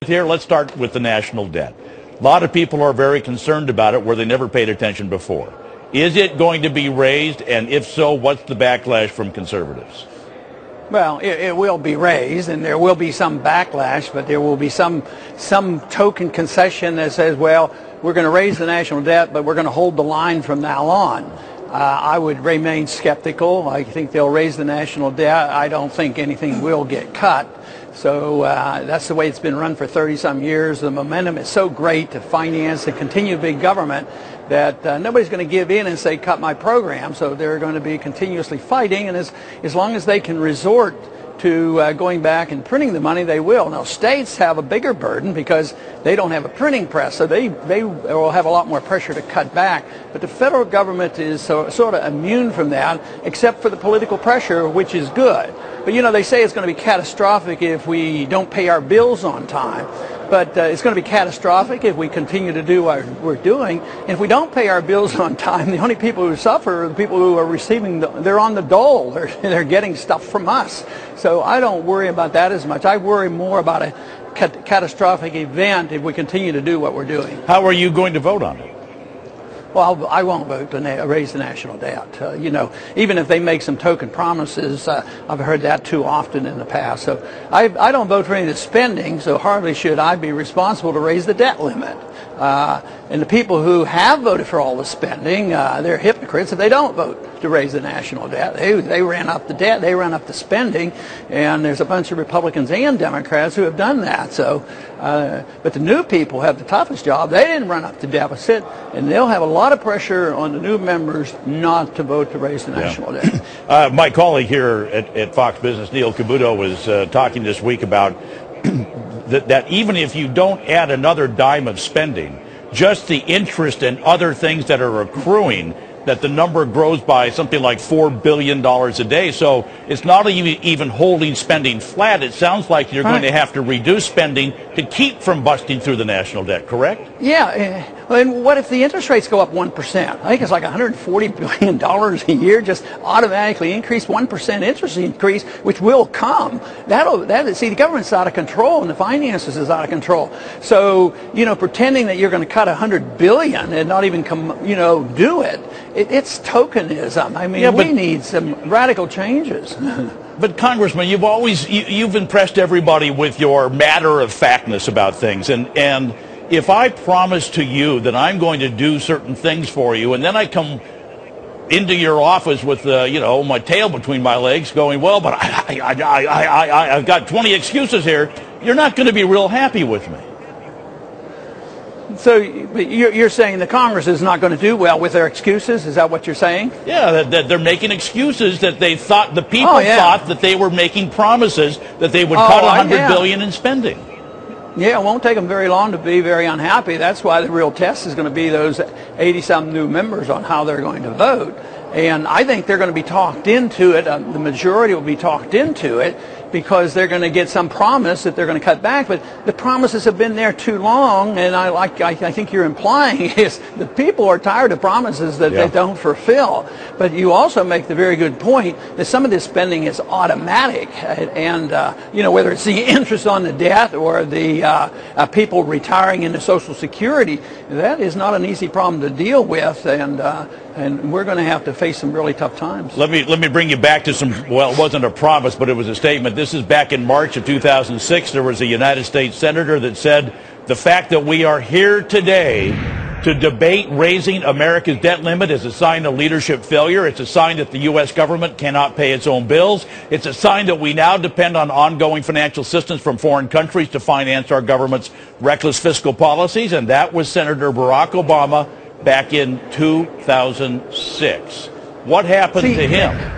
Here, let's start with the national debt. A lot of people are very concerned about it where they never paid attention before. Is it going to be raised, and if so, what's the backlash from conservatives? Well, it will be raised, and there will be some backlash, but there will be some token concession that says, well, we're going to raise the national debt, but we're going to hold the line from now on. I would remain skeptical. I think they'll raise the national debt. I don't think anything will get cut. So that's the way it's been run for 30-some years. The momentum is so great to finance and continue big government that nobody's going to give in and say, cut my program. So they're going to be continuously fighting, and as long as they can resort to going back and printing the money, they will. Now, states have a bigger burden because they don't have a printing press, so they will have a lot more pressure to cut back. But the federal government is sort of immune from that, except for the political pressure, which is good. But, you know, they say it's going to be catastrophic if we don't pay our bills on time. But it's going to be catastrophic if we continue to do what we're doing. And if we don't pay our bills on time, the only people who suffer are the people who are receiving, they're on the dole. They're getting stuff from us. So I don't worry about that as much. I worry more about a catastrophic event if we continue to do what we're doing. How are you going to vote on it? Well, I won't vote to raise the national debt. You know, even if they make some token promises, I've heard that too often in the past. So I don't vote for any of the spending, so hardly should I be responsible to raise the debt limit. And the people who have voted for all the spending, they're hypocrites if they don't vote to raise the national debt. They ran up the debt, they ran up the spending, and there's a bunch of Republicans and Democrats who have done that. So, but the new people have the toughest job. They didn't run up the deficit, and they'll have a lot of pressure on the new members not to vote to raise the national debt. My colleague here at Fox Business, Neil Cavuto, was talking this week about that even if you don't add another dime of spending, just the interest and other things that are accruing, that the number grows by something like $4 billion a day. So it's not even holding spending flat. It sounds like you're going to have to reduce spending to keep from busting through the national debt, correct? Yeah. And what if the interest rates go up 1%? I think it's like $140 billion a year, just automatically increase 1% interest increase, which will come. See, the government's out of control and the finances is out of control. So, you know, pretending that you're going to cut $100 billion and not even do it, it's tokenism. I mean, we need some radical changes. But Congressman, you've impressed everybody with your matter-of-factness about things, and if I promise to you that I'm going to do certain things for you, and then I come into your office with my tail between my legs, going, well, but I've got 20 excuses here, you're not going to be real happy with me. So you're saying the Congress is not going to do well with their excuses? Is that what you're saying? Yeah, that they're making excuses that they thought the people thought that they were making promises that they would cut $100 billion in spending. Yeah, it won't take them very long to be very unhappy. That's why the real test is going to be those 80-some new members on how they're going to vote. And I think they're going to be talked into it. The majority will be talked into it because they're going to get some promise that they're going to cut back. But the promises have been there too long, and I think you're implying is the people are tired of promises that they don't fulfill. But you also make the very good point that some of this spending is automatic, and whether it's the interest on the debt or the people retiring into Social Security, that is not an easy problem to deal with, and we're going to have to face some really tough times. Let me bring you back to well, it wasn't a promise, but it was a statement. This is back in March of 2006. There was a United States senator that said, the fact that we are here today to debate raising America's debt limit is a sign of leadership failure. It's a sign that the U.S. government cannot pay its own bills. It's a sign that we now depend on ongoing financial assistance from foreign countries to finance our government's reckless fiscal policies. And that was Senator Barack Obama back in 2006. What happened to him?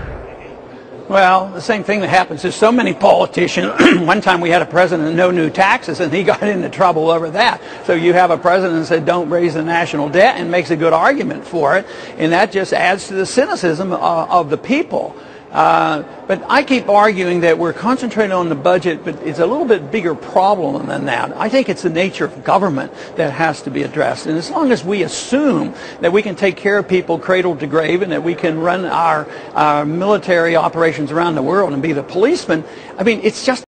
Well, the same thing that happens to so many politicians. One time we had a president, no new taxes, and he got into trouble over that. So you have a president that said don't raise the national debt and makes a good argument for it, and that just adds to the cynicism of the people. But I keep arguing that we're concentrating on the budget, but it's a little bit bigger problem than that. I think it's the nature of government that has to be addressed. And as long as we assume that we can take care of people cradle to grave and that we can run our military operations around the world and be the policeman, I mean, it's just